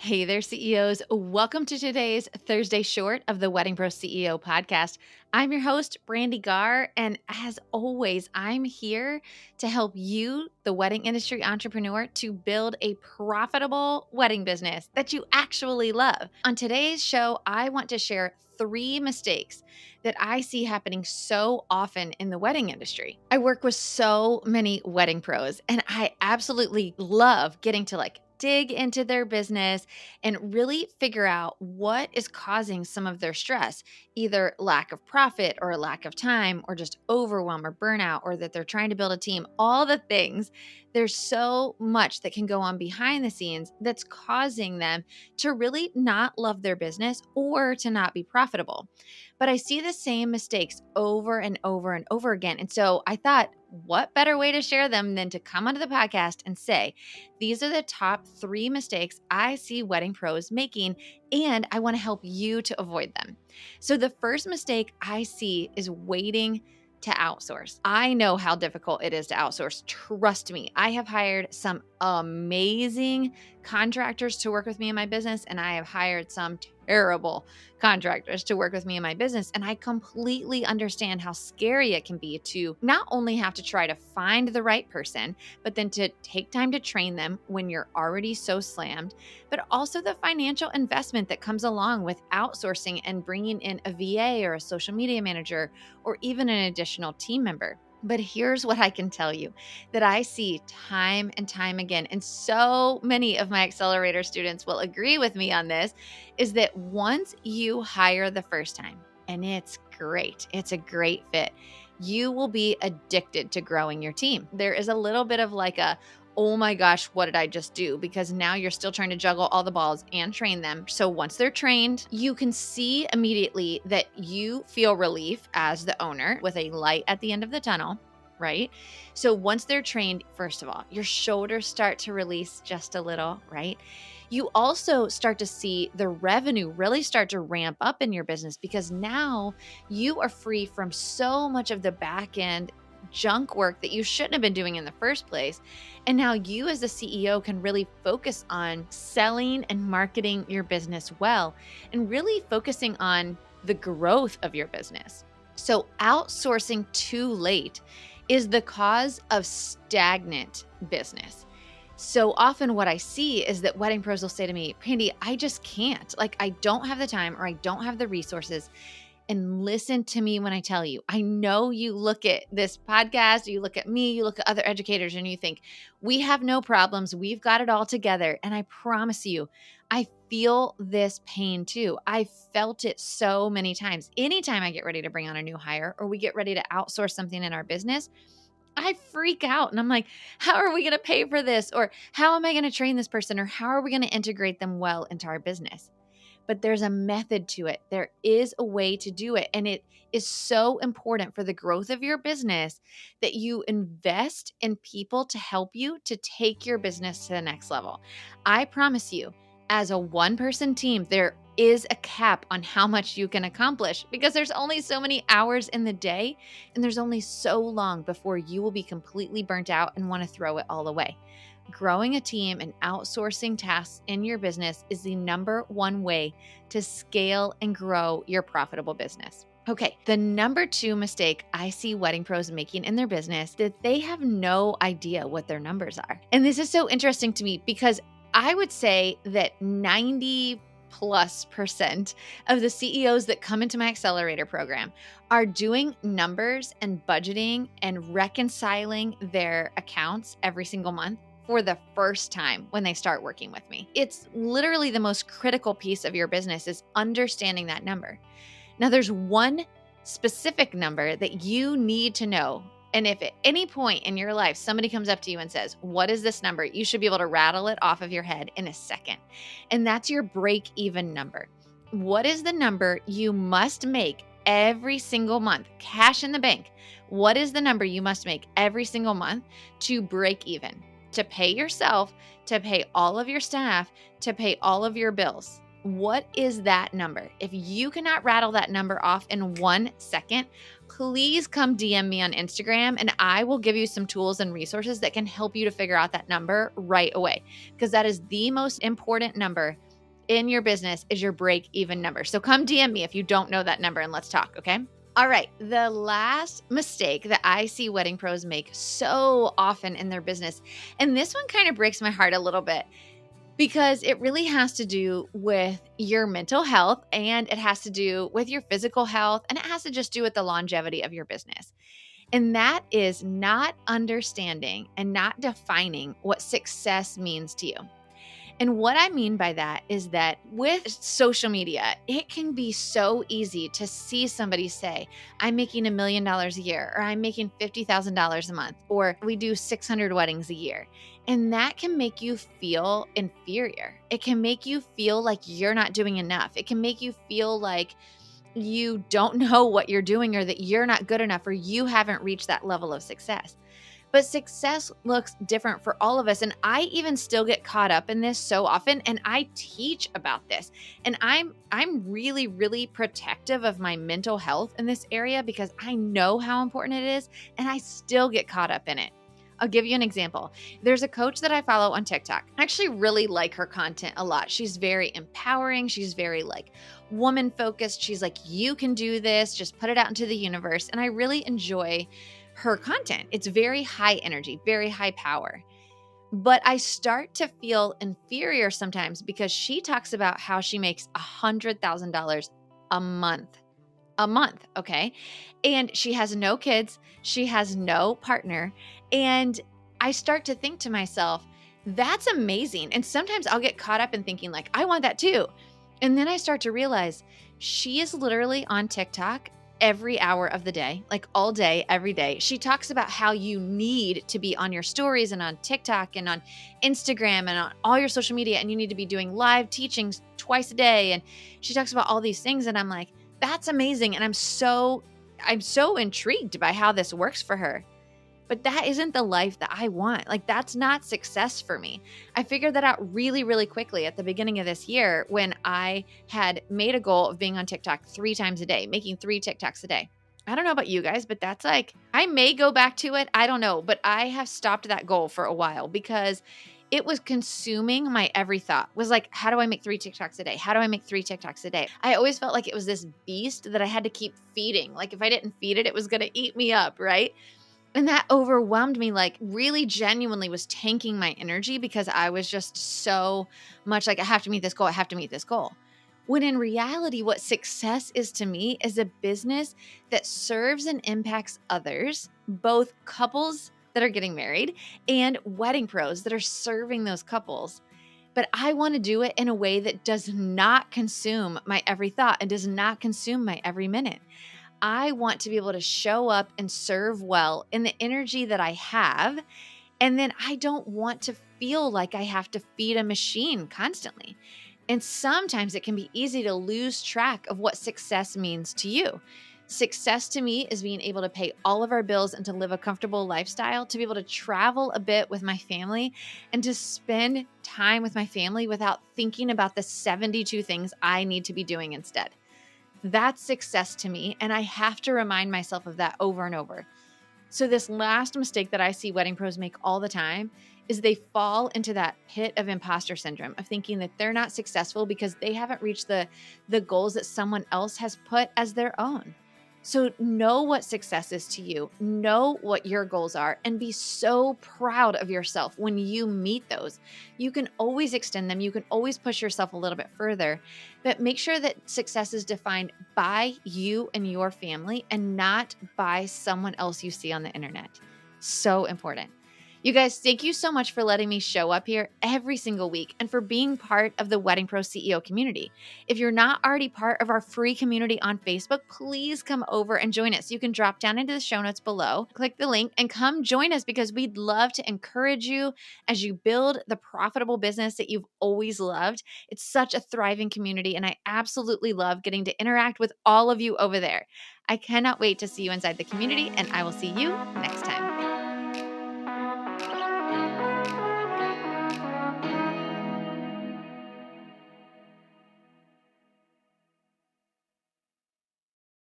Hey there, CEOs. Welcome to today's Thursday short of the Wedding Pro CEO podcast. I'm your host, Brandee Gar, and as always, I'm here to help you, the wedding industry entrepreneur, to build a profitable wedding business that you actually love. On today's show, I want to share 3 mistakes that I see happening so often in the wedding industry. I work with so many wedding pros, and I absolutely love getting to dig into their business and really figure out what is causing some of their stress, either lack of profit or lack of time or just overwhelm or burnout, or that they're trying to build a team, all the things. There's so much that can go on behind the scenes that's causing them to really not love their business or to not be profitable. But I see the same mistakes over and over and over again. And so I thought, what better way to share them than to come onto the podcast and say, these are the top 3 mistakes I see wedding pros making, and I want to help you to avoid them. So the first mistake I see is waiting to outsource. I know how difficult it is to outsource. Trust me, I have hired some amazing contractors to work with me in my business, and I have hired some terrible contractors to work with me in my business. And I completely understand how scary it can be to not only have to try to find the right person, but then to take time to train them when you're already so slammed, but also the financial investment that comes along with outsourcing and bringing in a VA or a social media manager or even an additional team member. But here's what I can tell you that I see time and time again, and so many of my accelerator students will agree with me on this, is that once you hire the first time, and it's great, it's a great fit, you will be addicted to growing your team. There is a little bit of oh my gosh, what did I just do? Because now you're still trying to juggle all the balls and train them. So once they're trained, you can see immediately that you feel relief as the owner with a light at the end of the tunnel, right? So once they're trained, first of all, your shoulders start to release just a little, right? You also start to see the revenue really start to ramp up in your business because now you are free from so much of the back end junk work that you shouldn't have been doing in the first place. And now you as the CEO can really focus on selling and marketing your business well and really focusing on the growth of your business. So outsourcing too late is the cause of stagnant business. So often what I see is that wedding pros will say to me, Brandee, I just can't. I don't have the time or I don't have the resources. And listen to me when I tell you, I know you look at this podcast, you look at me, you look at other educators, and you think, we have no problems. We've got it all together. And I promise you, I feel this pain too. I felt it so many times. Anytime I get ready to bring on a new hire or we get ready to outsource something in our business, I freak out and I'm like, how are we going to pay for this? Or how am I going to train this person? Or how are we going to integrate them well into our business? But there's a method to it. There is a way to do it. And it is so important for the growth of your business that you invest in people to help you to take your business to the next level. I promise you, as a one-person team, there is a cap on how much you can accomplish because there's only so many hours in the day and there's only so long before you will be completely burnt out and want to throw it all away. Growing a team and outsourcing tasks in your business is the number one way to scale and grow your profitable business. Okay, the number 2 mistake I see wedding pros making in their business that they have no idea what their numbers are. And this is so interesting to me because I would say that 90+% of the CEOs that come into my accelerator program are doing numbers and budgeting and reconciling their accounts every single month for the first time when they start working with me. It's literally the most critical piece of your business is understanding that number. Now, there's one specific number that you need to know. And if at any point in your life, somebody comes up to you and says, what is this number? You should be able to rattle it off of your head in a second. And that's your break-even number. What is the number you must make every single month? Cash in the bank. What is the number you must make every single month to break even? To pay yourself, to pay all of your staff, to pay all of your bills. What is that number? If you cannot rattle that number off in 1 second, please come DM me on Instagram and I will give you some tools and resources that can help you to figure out that number right away because that is the most important number in your business is your break-even number. So come DM me if you don't know that number and let's talk, okay? All right, the last mistake that I see wedding pros make so often in their business, and this one kind of breaks my heart a little bit because it really has to do with your mental health and it has to do with your physical health and it has to just do with the longevity of your business. And that is not understanding and not defining what success means to you. And what I mean by that is that with social media, it can be so easy to see somebody say, I'm making $1 million a year, or I'm making $50,000 a month, or we do 600 weddings a year. And that can make you feel inferior. It can make you feel like you're not doing enough. It can make you feel like you don't know what you're doing or that you're not good enough or you haven't reached that level of success. But success looks different for all of us. And I even still get caught up in this so often. And I teach about this. And I'm really, really protective of my mental health in this area because I know how important it is. And I still get caught up in it. I'll give you an example. There's a coach that I follow on TikTok. I actually really like her content a lot. She's very empowering. She's very woman focused. She's like, you can do this. Just put it out into the universe. And I really enjoy her content. It's very high energy, very high power. But I start to feel inferior sometimes because she talks about how she makes $100,000 a month. Okay. And she has no kids. She has no partner. And I start to think to myself, that's amazing. And sometimes I'll get caught up in thinking I want that too. And then I start to realize she is literally on TikTok every hour of the day, all day, every day. She talks about how you need to be on your stories and on TikTok and on Instagram and on all your social media. And you need to be doing live teachings twice a day. And she talks about all these things. And I'm like, that's amazing. And I'm so intrigued by how this works for her. But that isn't the life that I want. That's not success for me. I figured that out really, really quickly at the beginning of this year when I had made a goal of being on TikTok 3 times a day, making 3 TikToks a day. I don't know about you guys, but that's I may go back to it. I don't know. But I have stopped that goal for a while because it was consuming my every thought. Was how do I make 3 TikToks a day? How do I make 3 TikToks a day? I always felt like it was this beast that I had to keep feeding. If I didn't feed it, it was going to eat me up, right? And that overwhelmed me, really genuinely was tanking my energy because I was just so much I have to meet this goal. I have to meet this goal. When in reality, what success is to me is a business that serves and impacts others, both couples that are getting married and wedding pros that are serving those couples. But I want to do it in a way that does not consume my every thought and does not consume my every minute. I want to be able to show up and serve well in the energy that I have. And then I don't want to feel like I have to feed a machine constantly. And sometimes it can be easy to lose track of what success means to you. Success to me is being able to pay all of our bills and to live a comfortable lifestyle, to be able to travel a bit with my family and to spend time with my family without thinking about the 72 things I need to be doing instead. That's success to me, and I have to remind myself of that over and over. So this last mistake that I see wedding pros make all the time is they fall into that pit of imposter syndrome of thinking that they're not successful because they haven't reached the goals that someone else has put as their own. So know what success is to you, know what your goals are, and be so proud of yourself when you meet those. You can always extend them. You can always push yourself a little bit further, but make sure that success is defined by you and your family and not by someone else you see on the internet. So important. You guys, thank you so much for letting me show up here every single week and for being part of the Wedding Pro CEO community. If you're not already part of our free community on Facebook, please come over and join us. You can drop down into the show notes below, click the link, and come join us because we'd love to encourage you as you build the profitable business that you've always loved. It's such a thriving community, and I absolutely love getting to interact with all of you over there. I cannot wait to see you inside the community, and I will see you next time.